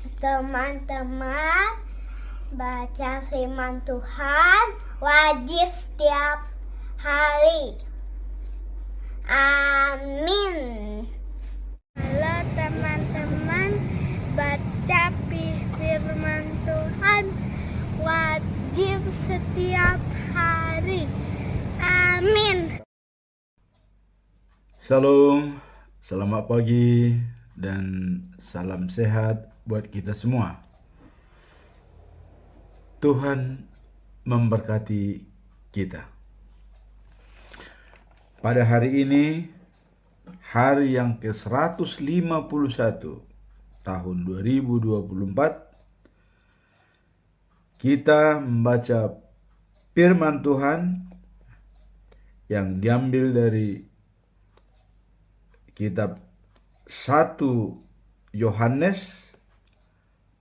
Teman-teman, baca firman Tuhan wajib setiap hari. Amin. Halo teman-teman, baca firman Tuhan wajib setiap hari. Amin. Shalom, selamat pagi dan salam sehat buat kita semua. Tuhan memberkati kita. Pada hari ini, hari yang ke-151 tahun 2024, kita membaca firman Tuhan yang diambil dari kitab 1 Yohanes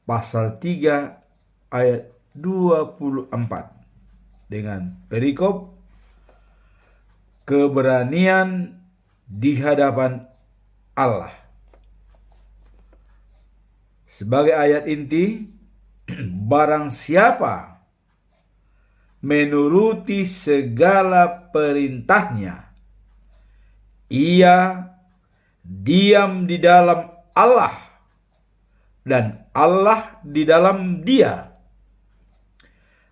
pasal 3 ayat 24 dengan perikop keberanian di hadapan Allah. Sebagai ayat inti, barang siapa menuruti segala perintahnya, ia diam di dalam Allah dan Allah di dalam dia.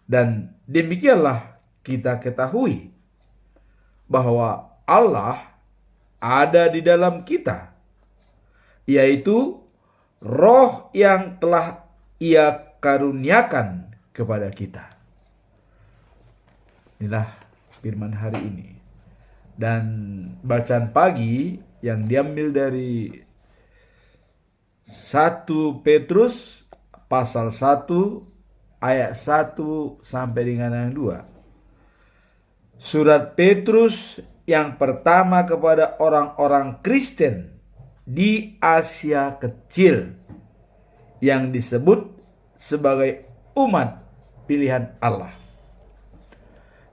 Dan demikianlah kita ketahui bahwa Allah ada di dalam kita, yaitu Roh yang telah Ia karuniakan kepada kita. Inilah firman hari ini. Dan bacaan pagi yang diambil dari 1 Petrus pasal 1 ayat 1 sampai dengan yang 2. Surat Petrus yang pertama kepada orang-orang Kristen di Asia Kecil yang disebut sebagai umat pilihan Allah.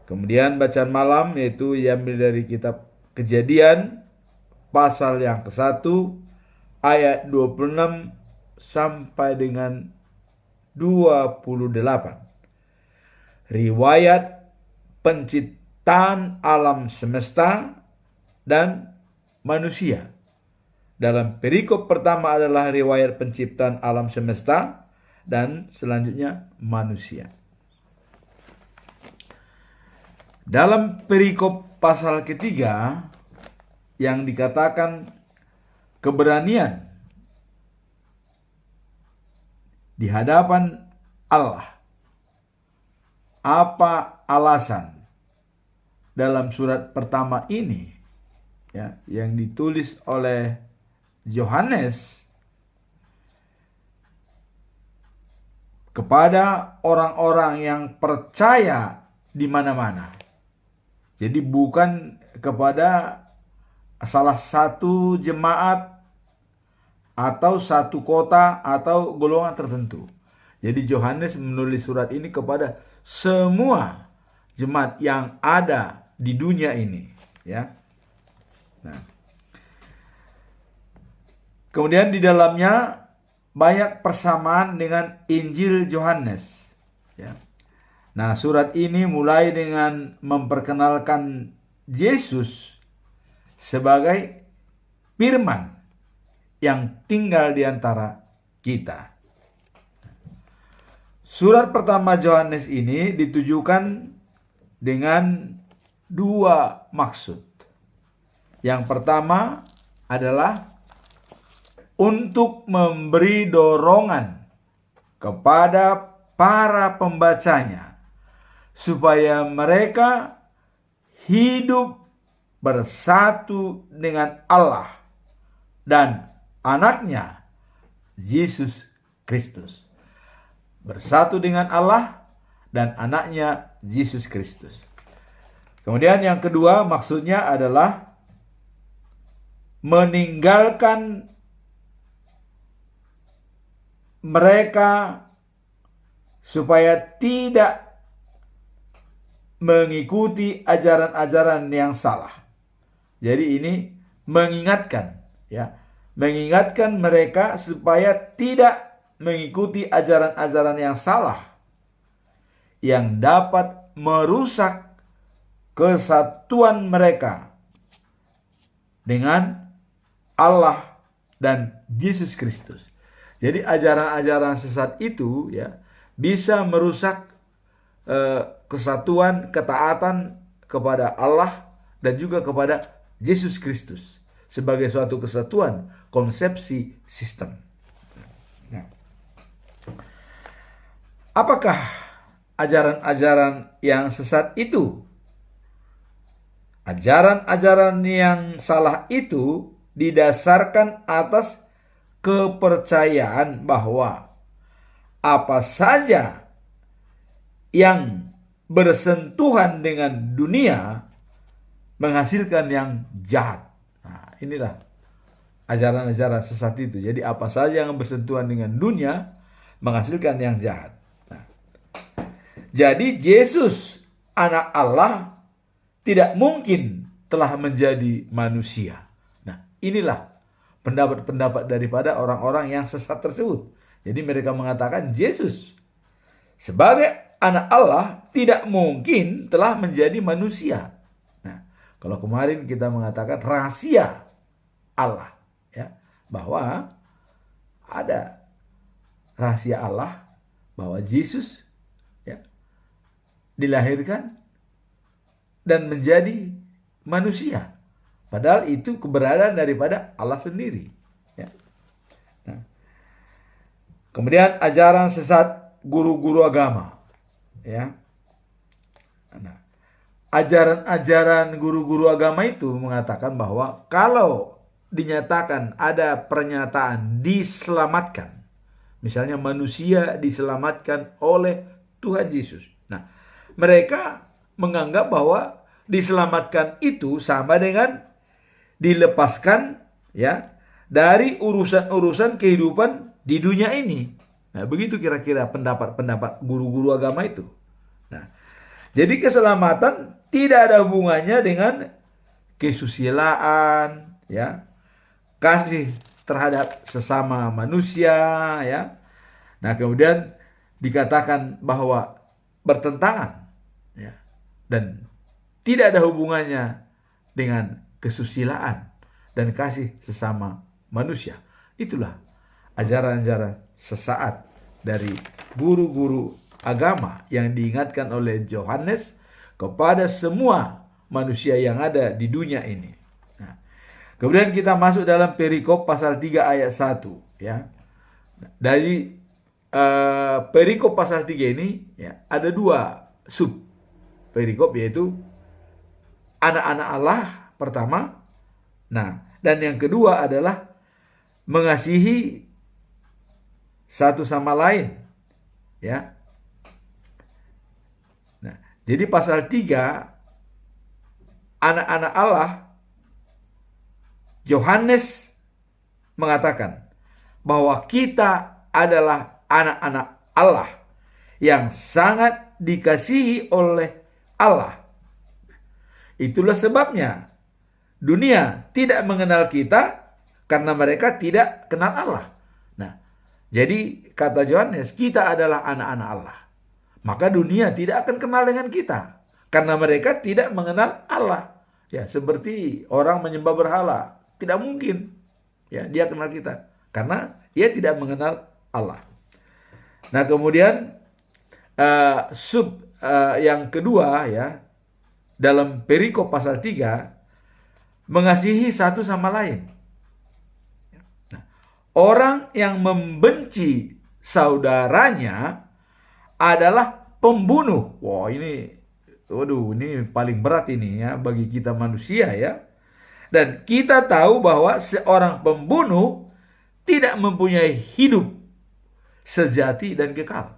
Kemudian bacaan malam yaitu diambil dari kitab Kejadian pasal yang ke-1 ayat 26 sampai dengan 28. Riwayat penciptaan alam semesta dan manusia. Dalam perikop pertama adalah riwayat penciptaan alam semesta dan selanjutnya manusia. Dalam perikop pasal ketiga yang dikatakan keberanian di hadapan Allah. Apa alasan dalam surat pertama ini ya, yang ditulis oleh Yohanes kepada orang-orang yang percaya di mana-mana. Jadi bukan kepada salah satu jemaat atau satu kota atau golongan tertentu. Jadi Yohanes menulis surat ini kepada semua jemaat yang ada di dunia ini, ya. Nah, kemudian di dalamnya banyak persamaan dengan Injil Yohanes, ya. Nah, surat ini mulai dengan memperkenalkan Yesus sebagai firman yang tinggal di antara kita. Surat pertama Yohanes ini ditujukan dengan dua maksud. Yang pertama adalah untuk memberi dorongan kepada para pembacanya supaya mereka hidup bersatu dengan Allah dan anaknya Yesus Kristus. Bersatu dengan Allah dan anaknya Yesus Kristus. Kemudian yang kedua maksudnya adalah meninggalkan mereka supaya tidak mengikuti ajaran-ajaran yang salah. Jadi ini mengingatkan, ya, mengingatkan mereka supaya tidak mengikuti ajaran-ajaran yang salah yang dapat merusak kesatuan mereka dengan Allah dan Yesus Kristus. Jadi ajaran-ajaran sesat itu ya bisa merusak kesatuan, ketaatan kepada Allah dan juga kepada Yesus Kristus sebagai suatu kesatuan konsepsi sistem. Nah, apakah ajaran-ajaran yang sesat itu? Ajaran-ajaran yang salah itu didasarkan atas kepercayaan bahwa apa saja yang bersentuhan dengan dunia menghasilkan yang jahat. Nah, inilah ajaran-ajaran sesat itu. Jadi apa saja yang bersentuhan dengan dunia menghasilkan yang jahat. Nah, jadi Yesus, anak Allah, tidak mungkin telah menjadi manusia. Nah, inilah pendapat-pendapat daripada orang-orang yang sesat tersebut. Jadi mereka mengatakan Yesus sebagai anak Allah tidak mungkin telah menjadi manusia. Nah, kalau kemarin kita mengatakan rahasia Allah, ya, bahwa ada rahasia Allah bahwa Yesus ya dilahirkan dan menjadi manusia. Padahal itu keberadaan daripada Allah sendiri. Ya. Nah, kemudian ajaran sesat guru-guru agama. Ya. Nah, ajaran-ajaran guru-guru agama itu mengatakan bahwa kalau dinyatakan ada pernyataan diselamatkan, misalnya manusia diselamatkan oleh Tuhan Yesus. Nah, mereka menganggap bahwa diselamatkan itu sama dengan dilepaskan ya dari urusan-urusan kehidupan di dunia ini. Nah, begitu kira-kira pendapat-pendapat guru-guru agama itu. Nah, jadi keselamatan tidak ada hubungannya dengan kesusilaan, ya, kasih terhadap sesama manusia, ya. Nah, kemudian dikatakan bahwa bertentangan, ya, dan tidak ada hubungannya dengan kesusilaan dan kasih sesama manusia. Itulah ajaran-ajaran sesaat dari guru-guru agama yang diingatkan oleh Yohanes kepada semua manusia yang ada di dunia ini. Nah, kemudian kita masuk dalam perikop pasal 3 ayat 1, ya. Dari perikop pasal 3 ini ya, ada dua sub perikop, yaitu anak-anak Allah pertama. Nah, dan yang kedua adalah mengasihi satu sama lain, ya. Nah, jadi pasal 3 anak-anak Allah, Yohanes mengatakan bahwa kita adalah anak-anak Allah yang sangat dikasihi oleh Allah. Itulah sebabnya dunia tidak mengenal kita karena mereka tidak kenal Allah. Nah, jadi kata Yohanes, kita adalah anak-anak Allah. Maka dunia tidak akan kenal dengan kita karena mereka tidak mengenal Allah. Ya, seperti orang menyembah berhala, tidak mungkin ya dia kenal kita karena dia tidak mengenal Allah. Nah, kemudian yang kedua ya, dalam perikop pasal 3, mengasihi satu sama lain. Nah, orang yang membenci saudaranya adalah pembunuh. Wah, ini paling berat ini ya bagi kita manusia ya. Dan kita tahu bahwa seorang pembunuh tidak mempunyai hidup sejati dan kekal.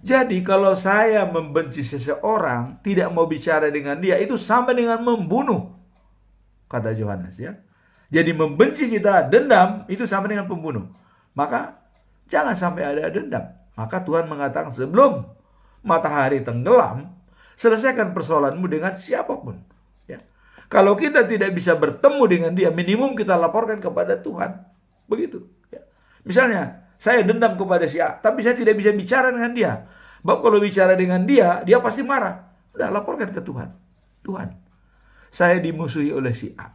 Jadi kalau saya membenci seseorang, tidak mau bicara dengan dia, itu sama dengan membunuh, kata Yohanes ya. Jadi membenci kita, dendam, itu sama dengan pembunuh. Maka jangan sampai ada dendam. Maka Tuhan mengatakan sebelum matahari tenggelam, selesaikan persoalanmu dengan siapapun. Ya. Kalau kita tidak bisa bertemu dengan dia, minimum kita laporkan kepada Tuhan. Begitu. Ya. Misalnya, Saya dendam kepada si A, tapi saya tidak bisa bicara dengan dia. Sebab kalau bicara dengan dia, dia pasti marah. Udah, laporkan ke Tuhan. Tuhan, saya dimusuhi oleh si A.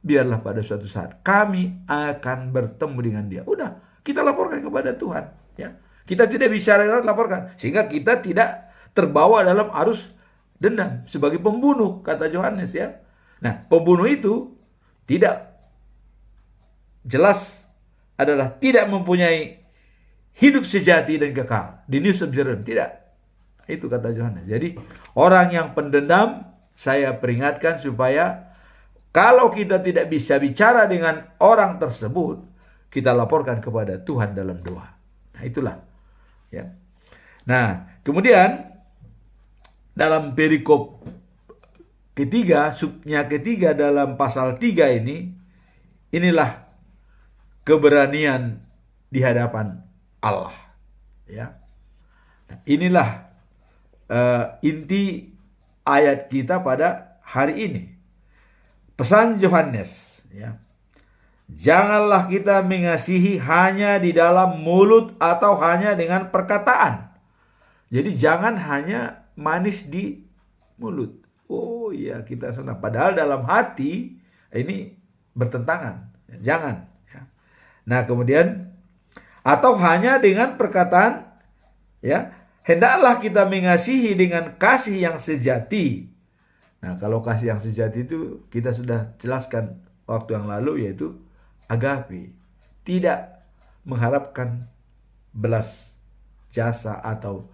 Biarlah pada suatu saat kami akan bertemu dengan dia. Udah, kita laporkan kepada Tuhan. Ya, kita tidak bicara, laporkan. Sehingga kita tidak terbawa dalam arus dendam. Sebagai pembunuh, kata Yohanes ya. Nah, pembunuh itu tidak jelas adalah tidak mempunyai hidup sejati dan kekal. Di News of Jerusalem, tidak. Itu kata Yohanes. Jadi, orang yang pendendam, saya peringatkan supaya kalau kita tidak bisa bicara dengan orang tersebut, kita laporkan kepada Tuhan dalam doa. Nah, itulah. Ya. Nah, kemudian dalam perikop ketiga, subnya ketiga dalam pasal 3 ini, inilah keberanian di hadapan Allah. Ya. Nah, inilah inti ayat kita pada hari ini. Pesan Yohanes, ya. Janganlah kita mengasihi hanya di dalam mulut atau hanya dengan perkataan. Jadi jangan hanya manis di mulut. Oh iya, kita senang. Padahal dalam hati ini bertentangan. Jangan. Ya. Nah kemudian, atau hanya dengan perkataan, ya, hendaklah kita mengasihi dengan kasih yang sejati. Nah, kalau kasih yang sejati itu kita sudah jelaskan waktu yang lalu, yaitu agape. Tidak mengharapkan belas jasa atau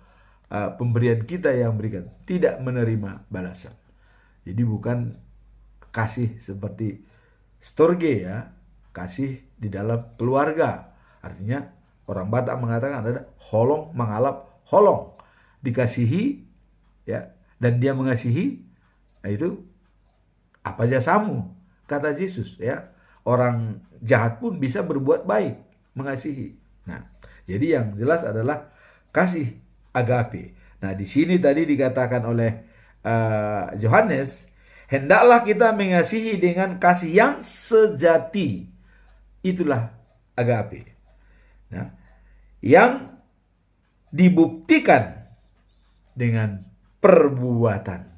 pemberian kita yang berikan. Tidak menerima balasan. Jadi bukan kasih seperti storge ya. Kasih di dalam keluarga. Artinya orang Batak mengatakan ada holong mengalap holong. Dikasihi ya, dan dia mengasihi. Nah, itu apa jasamu, kata Yesus ya. Orang jahat pun bisa berbuat baik, mengasihi. Nah, jadi yang jelas adalah kasih agape. Nah, di sini tadi dikatakan oleh Yohanes, hendaklah kita mengasihi dengan kasih yang sejati. Itulah agape. Nah, yang dibuktikan dengan perbuatan.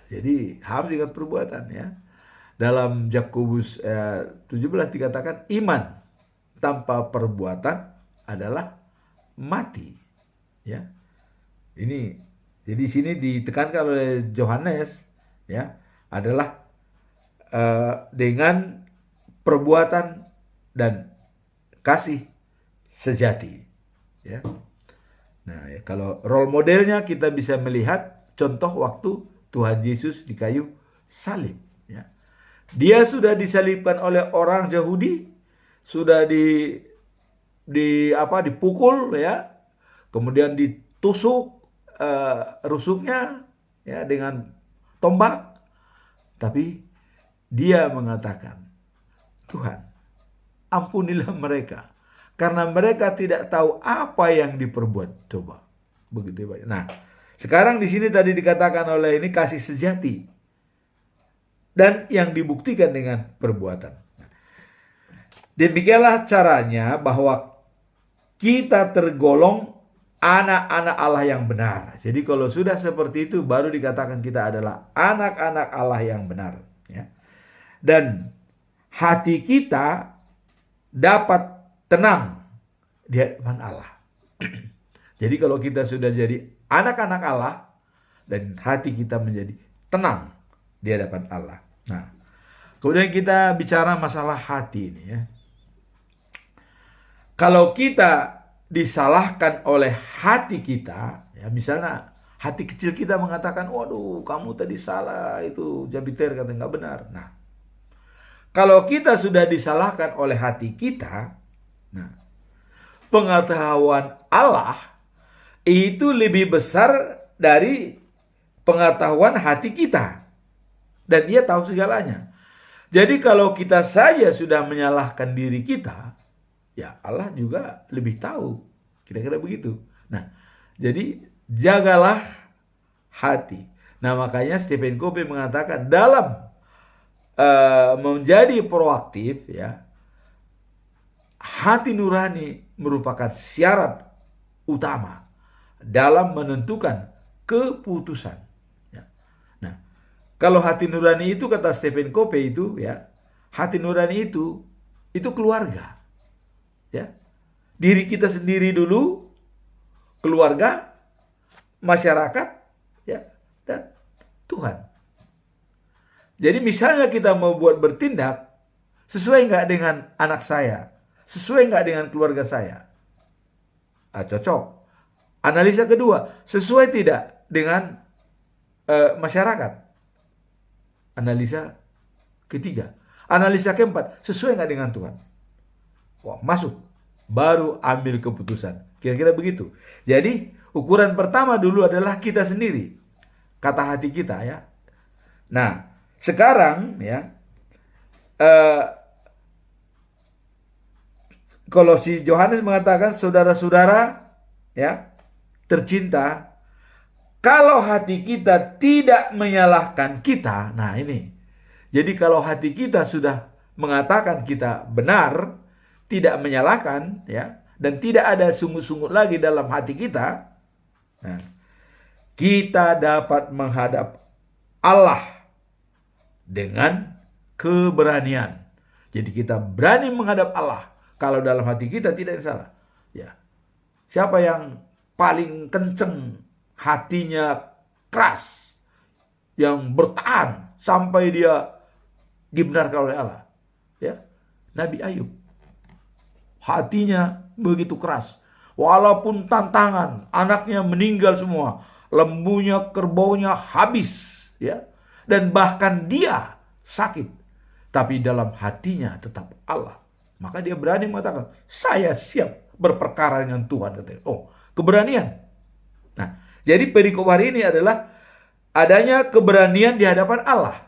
Jadi harus dengan perbuatan ya. Dalam Yakobus 17 dikatakan iman tanpa perbuatan adalah mati. Ya. Ini jadi sini ditekankan oleh Yohanes ya, adalah dengan perbuatan dan kasih sejati. Ya. Nah, ya, kalau role modelnya kita bisa melihat contoh waktu Tuhan Yesus di kayu salib. Ya. Dia sudah disalibkan oleh orang Yahudi, sudah dipukul ya, kemudian ditusuk rusuknya ya dengan tombak, tapi dia mengatakan, Tuhan, ampunilah mereka, karena mereka tidak tahu apa yang diperbuat. Coba, begitu banyak. Nah, sekarang di sini tadi dikatakan oleh ini kasih sejati dan yang dibuktikan dengan perbuatan. Demikianlah caranya bahwa kita tergolong anak-anak Allah yang benar. Jadi kalau sudah seperti itu baru dikatakan kita adalah anak-anak Allah yang benar. Ya. Dan hati kita dapat tenang di hadapan Allah. Jadi kalau kita sudah jadi anak-anak Allah dan hati kita menjadi tenang di hadapan Allah. Nah, kemudian kita bicara masalah hati ini ya. Kalau kita disalahkan oleh hati kita, ya misalnya hati kecil kita mengatakan, waduh kamu tadi salah, itu Jupiter kata nggak benar. Nah, kalau kita sudah disalahkan oleh hati kita, nah, pengetahuan Allah itu lebih besar dari pengetahuan hati kita. Dan dia tahu segalanya. Jadi kalau kita saja sudah menyalahkan diri kita, ya Allah juga lebih tahu. Kira-kira begitu. Nah, jadi jagalah hati. Nah, makanya Stephen Covey mengatakan dalam menjadi proaktif ya, hati nurani merupakan syarat utama dalam menentukan keputusan. Ya. Nah, kalau hati nurani itu kata Stephen Covey itu ya, hati nurani itu keluarga. Ya. Diri kita sendiri dulu, keluarga, masyarakat, ya, dan Tuhan. Jadi misalnya kita mau buat bertindak, sesuai nggak dengan anak saya? Sesuai nggak dengan keluarga saya? Cocok. Analisa kedua, sesuai tidak dengan masyarakat? Analisa ketiga. Analisa keempat, sesuai nggak dengan Tuhan? Wah, masuk. Baru ambil keputusan. Kira-kira begitu. Jadi, ukuran pertama dulu adalah kita sendiri. Kata hati kita ya. Nah, sekarang ya, kalau si Yohanes mengatakan, saudara-saudara ya tercinta, kalau hati kita tidak menyalahkan kita, nah ini. Jadi kalau hati kita sudah mengatakan kita benar, tidak menyalahkan ya, dan tidak ada sungut-sungut lagi dalam hati kita, nah, kita dapat menghadap Allah dengan keberanian. Jadi kita berani menghadap Allah kalau dalam hati kita tidak ada salah. Ya. Siapa yang paling kenceng hatinya keras, yang bertahan sampai dia dibenarkan oleh Allah? Ya. Nabi Ayub. Hatinya begitu keras. Walaupun tantangan, anaknya meninggal semua, lembunya, kerbaunya habis, ya. Dan bahkan dia sakit, tapi dalam hatinya tetap Allah. Maka dia berani mengatakan, saya siap berperkara dengan Tuhan, katanya. Oh, keberanian. Nah, jadi perikop hari ini adalah adanya keberanian di hadapan Allah.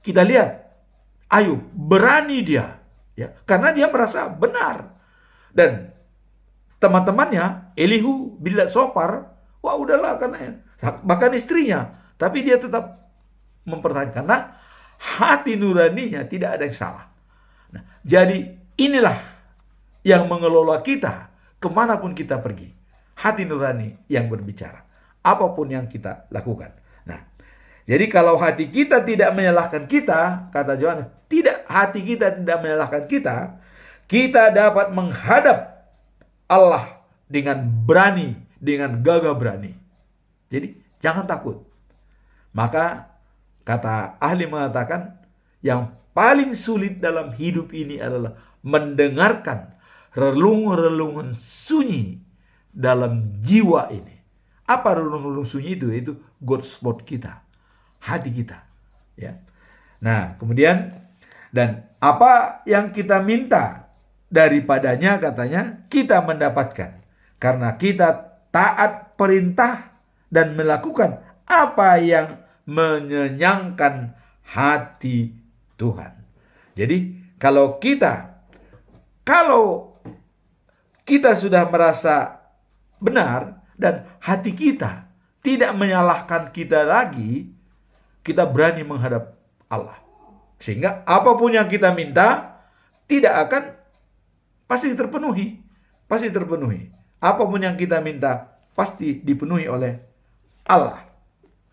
Kita lihat Ayub, berani dia, ya, karena dia merasa benar. Dan teman-temannya, Elihu, Bildad, Sofar, wah udahlah katanya, bahkan istrinya, tapi dia tetap mempertahankan karena hati nuraninya tidak ada yang salah. Nah, jadi inilah yang mengelola kita kemanapun kita pergi. Hati nurani yang berbicara, apapun yang kita lakukan. Nah, jadi kalau hati kita tidak menyalahkan kita, kata Yohanes, hati kita tidak menyalahkan kita, kita dapat menghadap Allah dengan berani, dengan gagah berani. Jadi jangan takut. Maka kata ahli mengatakan, yang paling sulit dalam hidup ini adalah mendengarkan relung-relungan sunyi dalam jiwa ini. Apa relung-relung sunyi itu? Itu God spot kita, hati kita. Ya. Nah, kemudian, dan apa yang kita minta daripadanya, katanya, kita mendapatkan. Karena kita taat perintah dan melakukan apa yang menyenangkan hati Tuhan. Jadi kalau kita sudah merasa benar dan hati kita tidak menyalahkan kita lagi, kita berani menghadap Allah. Sehingga apapun yang kita minta tidak akan pasti terpenuhi. Pasti terpenuhi. Apapun yang kita minta pasti dipenuhi oleh Allah.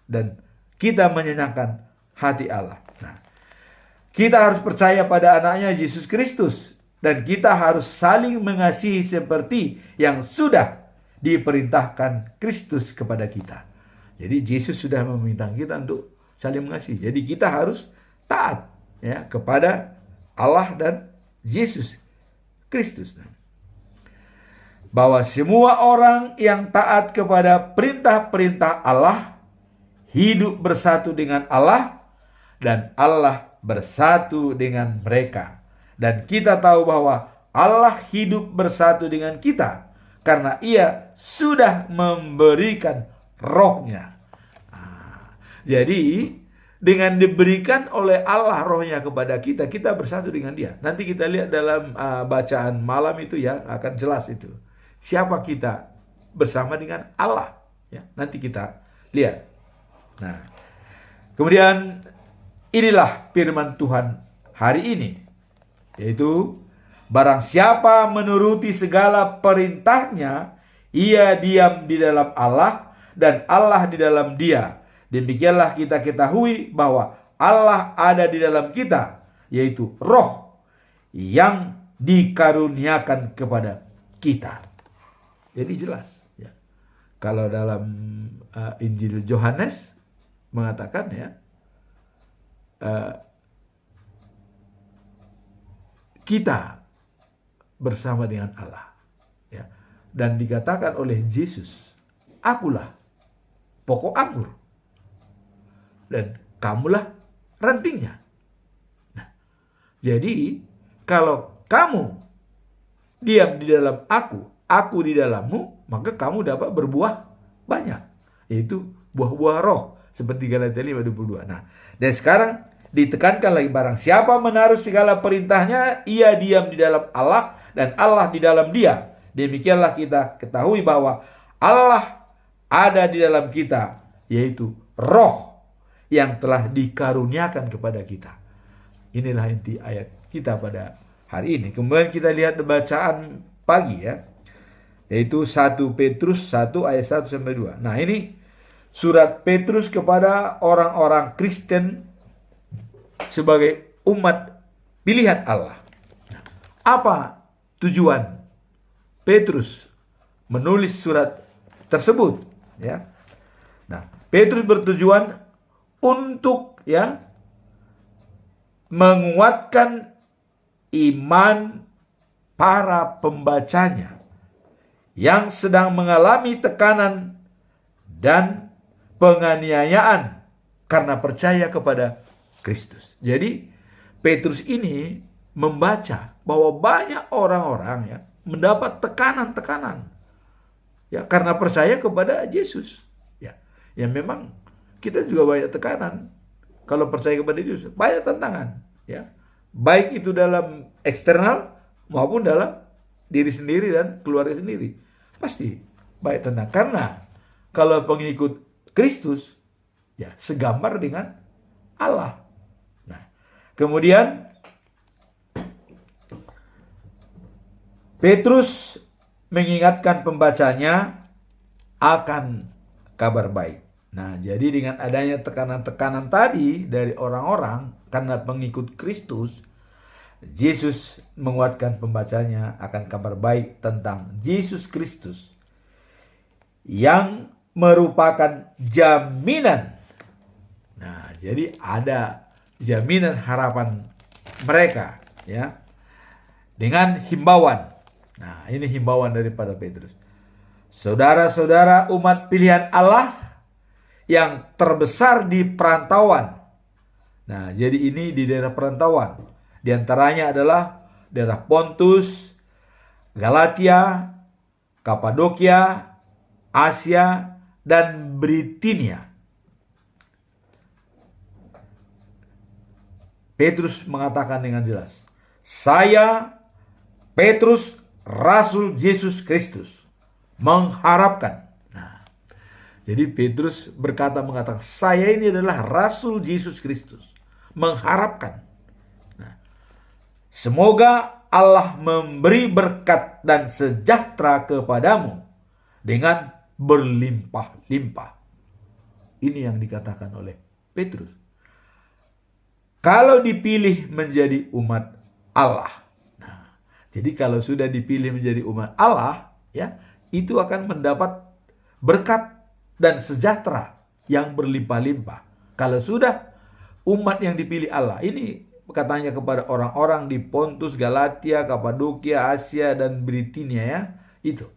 Dan kita menyenangkan hati Allah. Nah, kita harus percaya pada anaknya Yesus Kristus. Dan kita harus saling mengasihi seperti yang sudah diperintahkan Kristus kepada kita. Jadi Yesus sudah meminta kita untuk saling mengasihi. Jadi kita harus taat ya kepada Allah dan Yesus Kristus. Bahwa semua orang yang taat kepada perintah-perintah Allah hidup bersatu dengan Allah dan Allah bersatu dengan mereka. Dan kita tahu bahwa Allah hidup bersatu dengan kita karena Ia sudah memberikan rohnya. Jadi dengan diberikan oleh Allah rohnya kepada kita, kita bersatu dengan Dia. Nanti kita lihat dalam bacaan malam itu ya, akan jelas itu. Siapa kita bersama dengan Allah. Ya, nanti kita lihat. Nah, kemudian inilah firman Tuhan hari ini. Yaitu Barang siapa menuruti segala perintahnya, ia diam di dalam Allah dan Allah di dalam dia. Demikianlah kita ketahui bahwa Allah ada di dalam kita, yaitu Roh yang dikaruniakan kepada kita. Jadi jelas ya. Kalau dalam Injil Yohanes mengatakan ya, kita bersama dengan Allah ya. Dan dikatakan oleh Yesus, akulah pokok anggur dan kamulah rantingnya. Nah, jadi kalau kamu diam di dalam aku di dalammu, maka kamu dapat berbuah banyak, yaitu buah-buah roh seperti Galatia 5:22. Nah, dan sekarang ditekankan lagi, barang siapa menaruh segala perintahnya, ia diam di dalam Allah dan Allah di dalam dia. Demikianlah kita ketahui bahwa Allah ada di dalam kita, yaitu Roh yang telah dikaruniakan kepada kita. Inilah inti ayat kita pada hari ini. Kemudian kita lihat bacaan pagi ya, yaitu 1 Petrus 1 ayat 1 sampai 2. Nah, ini surat Petrus kepada orang-orang Kristen sebagai umat pilihan Allah. Nah, apa tujuan Petrus menulis surat tersebut ya? Nah, Petrus bertujuan untuk ya menguatkan iman para pembacanya yang sedang mengalami tekanan dan penganiayaan karena percaya kepada Kristus. Jadi Petrus ini membaca bahwa banyak orang-orang ya mendapat tekanan-tekanan ya karena percaya kepada Yesus. Ya memang kita juga banyak tekanan kalau percaya kepada Yesus, banyak tantangan ya. Baik itu dalam eksternal maupun dalam diri sendiri dan keluarga sendiri. Pasti banyak tantangan karena kalau pengikut Kristus ya segambar dengan Allah. Nah, kemudian Petrus mengingatkan pembacanya akan kabar baik. Nah, jadi dengan adanya tekanan-tekanan tadi dari orang-orang karena pengikut Kristus, Yesus menguatkan pembacanya akan kabar baik tentang Yesus Kristus yang merupakan jaminan. Nah, jadi ada jaminan harapan mereka ya dengan himbauan. Nah, ini himbauan daripada Petrus. Saudara-saudara umat pilihan Allah yang terbesar di perantauan. Nah, jadi ini di daerah perantauan. Di antaranya adalah daerah Pontus, Galatia, Kapadokia, Asia, dan Bitinia. Petrus mengatakan dengan jelas, saya Petrus, Rasul Yesus Kristus, mengharapkan. Nah, jadi Petrus mengatakan, saya ini adalah Rasul Yesus Kristus, mengharapkan. Nah, semoga Allah memberi berkat dan sejahtera kepadamu dengan berlimpah-limpah. Ini yang dikatakan oleh Petrus. Kalau dipilih menjadi umat Allah. Nah, jadi kalau sudah dipilih menjadi umat Allah, ya, itu akan mendapat berkat dan sejahtera yang berlimpah-limpah. Kalau sudah umat yang dipilih Allah, ini katanya kepada orang-orang di Pontus, Galatia, Kapadokia, Asia, dan Bitinia ya, itu.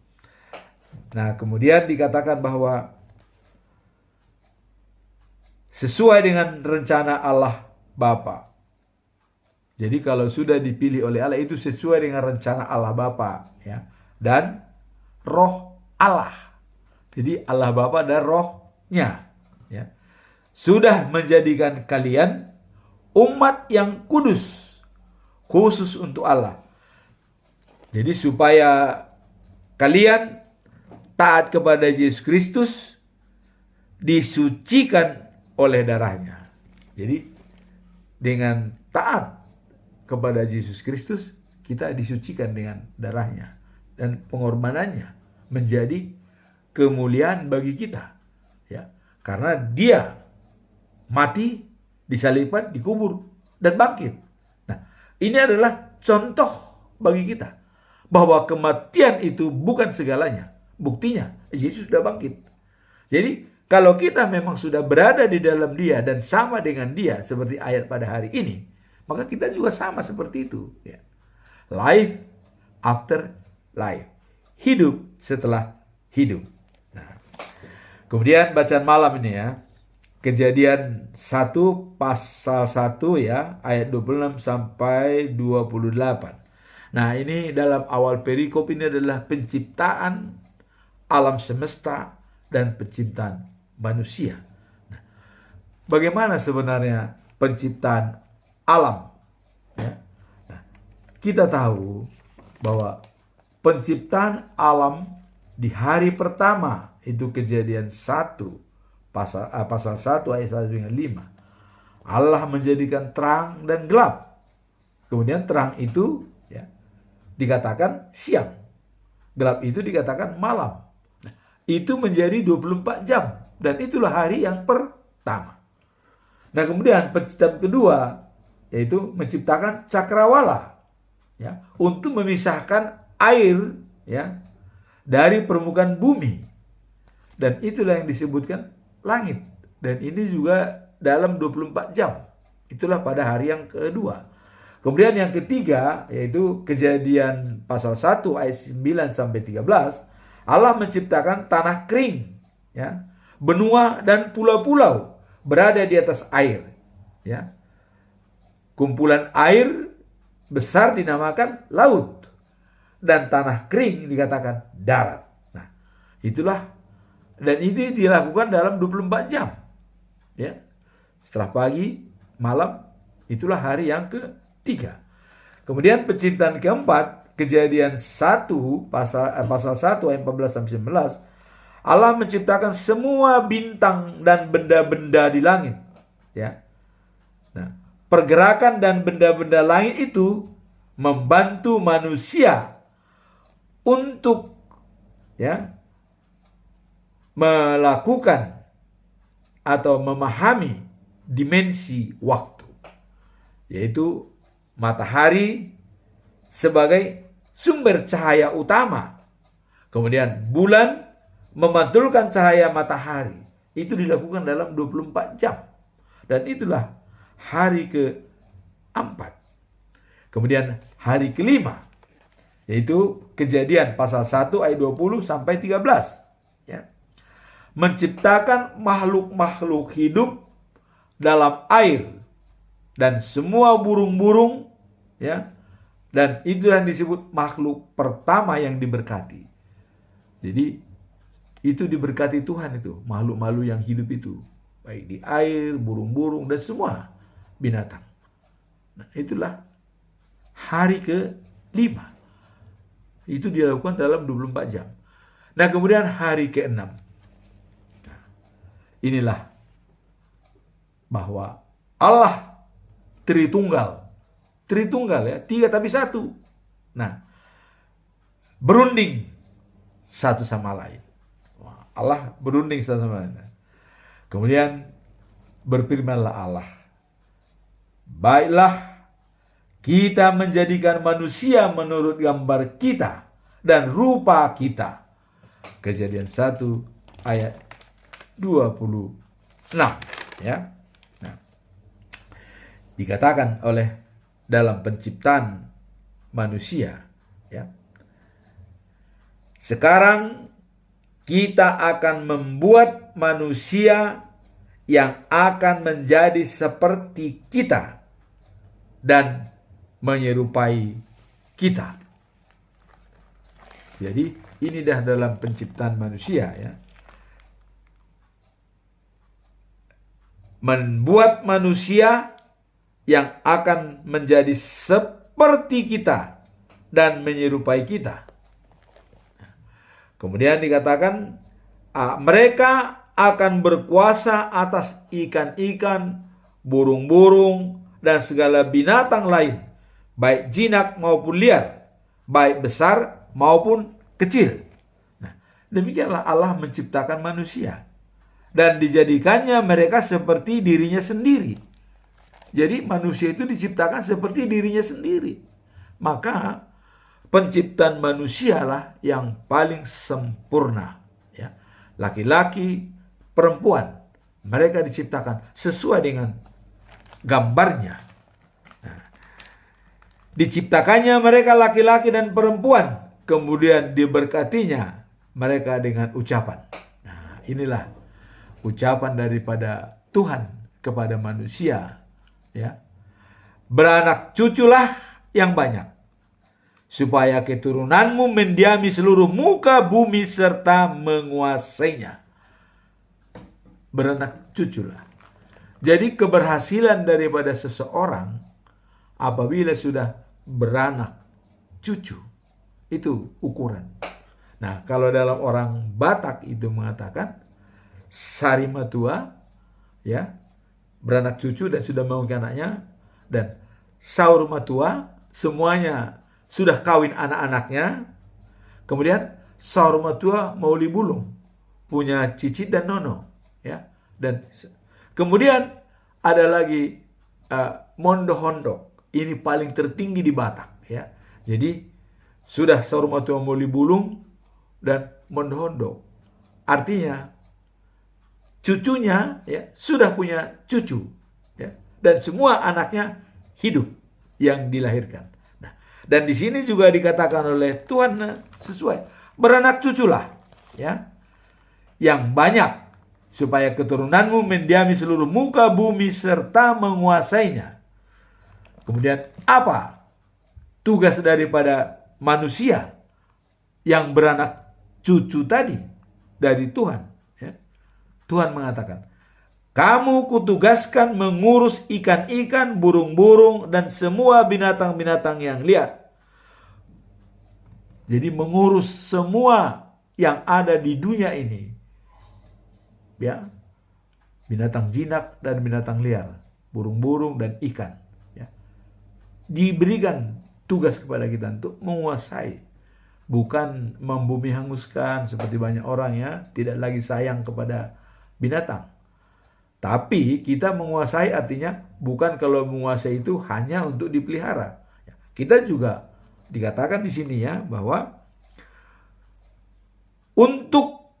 Nah, kemudian dikatakan bahwa sesuai dengan rencana Allah Bapa. Jadi kalau sudah dipilih oleh Allah itu sesuai dengan rencana Allah Bapa ya, dan Roh Allah. Jadi Allah Bapa dan Rohnya ya, sudah menjadikan kalian umat yang kudus, khusus untuk Allah. Jadi supaya kalian taat kepada Yesus Kristus, disucikan oleh darahnya. Jadi dengan taat kepada Yesus Kristus, kita disucikan dengan darahnya dan pengorbanannya menjadi kemuliaan bagi kita, ya, karena dia mati, disalibkan, dikubur, dan bangkit. Nah, ini adalah contoh bagi kita bahwa kematian itu bukan segalanya. Buktinya Yesus sudah bangkit. Jadi kalau kita memang sudah berada di dalam Dia dan sama dengan Dia seperti ayat pada hari ini, maka kita juga sama seperti itu, ya. Life after life. Hidup setelah hidup. Nah, kemudian bacaan malam ini, ya. Kejadian 1 pasal 1, ya, ayat 26 sampai 28. Nah, ini dalam awal perikop ini adalah penciptaan alam semesta dan penciptaan manusia. Nah, bagaimana sebenarnya penciptaan alam? Ya. Nah, kita tahu bahwa penciptaan alam di hari pertama itu Kejadian 1 pasal 1 ayat 1 hingga 5. Allah menjadikan terang dan gelap. Kemudian terang itu, ya, dikatakan siang. Gelap itu dikatakan malam. Nah, itu menjadi 24 jam. Dan itulah hari yang pertama. Nah, kemudian penciptaan kedua yaitu menciptakan cakrawala, ya, untuk memisahkan air, ya, dari permukaan bumi. Dan itulah yang disebutkan langit. Dan ini juga dalam 24 jam. Itulah pada hari yang kedua. Kemudian yang ketiga yaitu Kejadian pasal 1 ayat 9 sampai 13. Allah menciptakan tanah kering, ya, benua dan pulau-pulau berada di atas air, ya. Kumpulan air besar dinamakan laut dan tanah kering dikatakan darat. Nah, itulah, dan ini dilakukan dalam 24 jam, ya. Setelah pagi, malam, itulah hari yang ketiga. Kemudian penciptaan keempat, Kejadian 1 pasal 1 ayat 14 sampai 19. Allah menciptakan semua bintang dan benda-benda di langit, ya. Nah, pergerakan dan benda-benda langit itu membantu manusia untuk, ya, melakukan atau memahami dimensi waktu, yaitu matahari sebagai sumber cahaya utama. Kemudian bulan memantulkan cahaya matahari. Itu dilakukan dalam 24 jam. Dan itulah hari keempat. Kemudian hari kelima, yaitu Kejadian pasal 1 ayat 20 sampai 13. Ya. Menciptakan makhluk-makhluk hidup dalam air dan semua burung-burung, ya. Dan itu yang disebut makhluk pertama yang diberkati. Jadi itu diberkati Tuhan, itu makhluk-makhluk yang hidup itu, baik di air, burung-burung dan semua binatang. Nah, itulah hari ke-5. Itu dilakukan dalam 24 jam. Nah, kemudian hari ke-6. Nah, inilah bahwa Allah Tritunggal, ya, 3 tapi 1. Nah, berunding satu sama lain. Allah berunding satu sama lain. Kemudian berfirmanlah Allah, baiklah kita menjadikan manusia menurut gambar kita dan rupa kita. Kejadian 1 ayat 26. Ya. Nah, dikatakan oleh dalam penciptaan manusia, ya. Sekarang kita akan membuat manusia yang akan menjadi seperti kita dan menyerupai kita. Jadi ini dah dalam penciptaan manusia, ya. Membuat manusia yang akan menjadi seperti kita dan menyerupai kita. Kemudian dikatakan mereka akan berkuasa atas ikan-ikan, burung-burung, dan segala binatang lain, baik jinak maupun liar, baik besar maupun kecil. Nah, demikianlah Allah menciptakan manusia dan dijadikannya mereka seperti dirinya sendiri. Jadi manusia itu diciptakan seperti dirinya sendiri. Maka penciptaan manusialah yang paling sempurna. Ya. Laki-laki, perempuan, mereka diciptakan sesuai dengan gambarnya. Nah, diciptakannya mereka laki-laki dan perempuan, kemudian diberkatinya mereka dengan ucapan. Nah, inilah ucapan daripada Tuhan kepada manusia. Ya, beranak cuculah yang banyak, supaya keturunanmu mendiami seluruh muka bumi serta menguasainya. Beranak cuculah. Jadi keberhasilan daripada seseorang apabila sudah beranak cucu, itu ukuran. Nah, kalau dalam orang Batak itu mengatakan sarimatua, ya, beranak cucu dan sudah mengawinkan anaknya, dan saur matua, semuanya sudah kawin anak-anaknya. Kemudian saur matua mauli bulung, punya cicit dan nono, ya. Dan kemudian ada lagi mondo hondok, ini paling tertinggi di Batak, ya. Jadi sudah saur matua mauli bulung dan mondo hondok, artinya cucunya, ya, sudah punya cucu, ya, dan semua anaknya hidup yang dilahirkan. Nah, dan di sini juga dikatakan oleh Tuhan sesuai, beranak cuculah, ya, yang banyak, supaya keturunanmu mendiami seluruh muka bumi serta menguasainya. Kemudian apa tugas daripada manusia yang beranak cucu tadi dari Tuhan? Tuhan mengatakan, kamu kutugaskan mengurus ikan-ikan, burung-burung, dan semua binatang-binatang yang liar. Jadi mengurus semua yang ada di dunia ini. Ya, binatang jinak dan binatang liar, burung-burung dan ikan. Ya. Diberikan tugas kepada kita untuk menguasai. Bukan membumi hanguskan seperti banyak orang, ya, tidak lagi sayang kepada binatang. Tapi kita menguasai artinya bukan kalau menguasai itu hanya untuk dipelihara. Kita juga dikatakan di sini, ya, bahwa untuk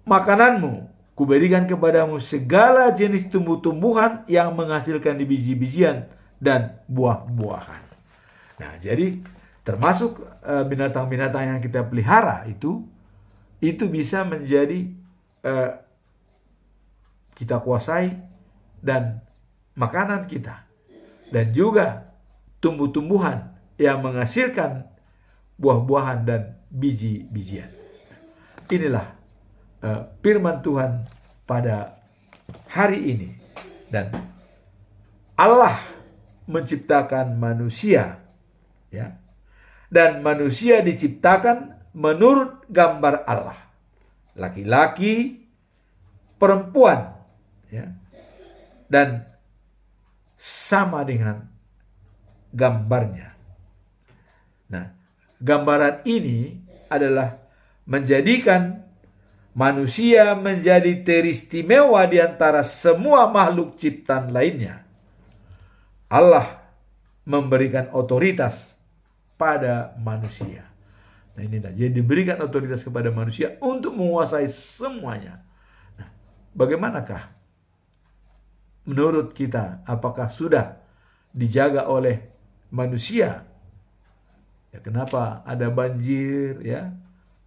makananmu kuberikan kepadamu segala jenis tumbuh-tumbuhan yang menghasilkan biji-bijian dan buah-buahan. Nah, jadi termasuk binatang-binatang yang kita pelihara itu bisa menjadi kita kuasai dan makanan kita, dan juga tumbuh-tumbuhan yang menghasilkan buah-buahan dan biji-bijian. Inilah firman Tuhan pada hari ini, dan Allah menciptakan manusia, ya, dan manusia diciptakan menurut gambar Allah, laki-laki, perempuan, ya, dan sama dengan gambarnya. Nah, gambaran ini adalah menjadikan manusia menjadi teristimewa di antara semua makhluk ciptaan lainnya. Allah memberikan otoritas pada manusia. Nah, inilah, jadi diberikan otoritas kepada manusia untuk menguasai semuanya. Nah, bagaimanakah menurut kita, apakah sudah dijaga oleh manusia? Ya, kenapa ada banjir, ya?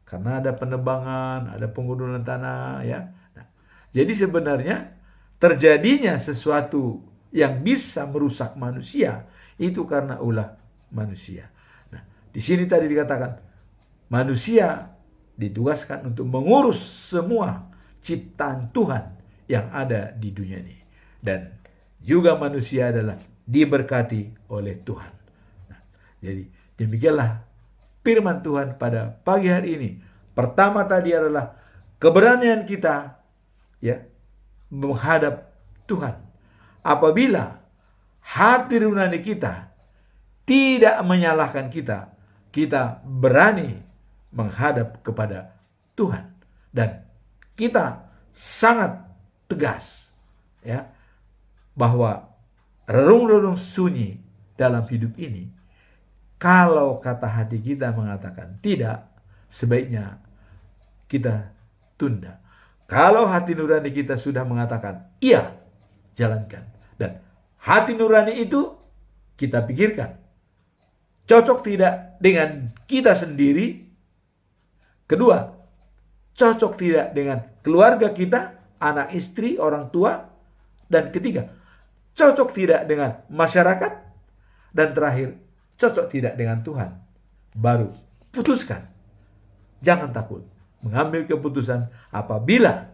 Karena ada penebangan, ada penggundulan tanah, ya. Nah, jadi sebenarnya terjadinya sesuatu yang bisa merusak manusia itu karena ulah manusia. Nah, di sini tadi dikatakan manusia ditugaskan untuk mengurus semua ciptaan Tuhan yang ada di dunia ini. Dan juga manusia adalah diberkati oleh Tuhan. Nah, jadi demikianlah firman Tuhan pada pagi hari ini. Pertama tadi adalah keberanian kita, ya, menghadap Tuhan. Apabila hati nurani kita tidak menyalahkan kita, kita berani menghadap kepada Tuhan. Dan kita sangat tegas ya bahwa relung-relung sunyi dalam hidup ini, kalau kata hati kita mengatakan tidak, sebaiknya kita tunda. Kalau hati nurani kita sudah mengatakan iya, jalankan. Dan hati nurani itu kita pikirkan cocok tidak dengan kita sendiri. Kedua, cocok tidak dengan keluarga kita, anak istri, orang tua. Dan ketiga, cocok tidak dengan masyarakat. Dan terakhir, cocok tidak dengan Tuhan. Baru putuskan. Jangan takut mengambil keputusan apabila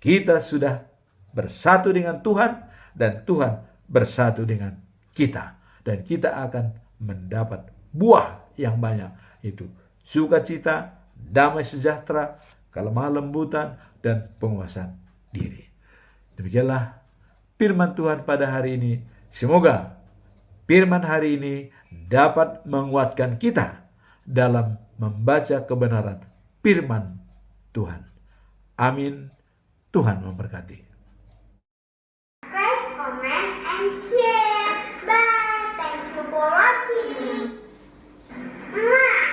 kita sudah bersatu dengan Tuhan dan Tuhan bersatu dengan kita. Dan kita akan mendapat buah yang banyak. Itu sukacita, damai sejahtera, kelemah lembutan, dan penguasaan diri. Demikianlah firman Tuhan pada hari ini. Semoga firman hari ini dapat menguatkan kita dalam membaca kebenaran firman Tuhan. Amin. Tuhan memberkati. Subscribe, comment, and share. Bye. Thank you for watching. Mwah.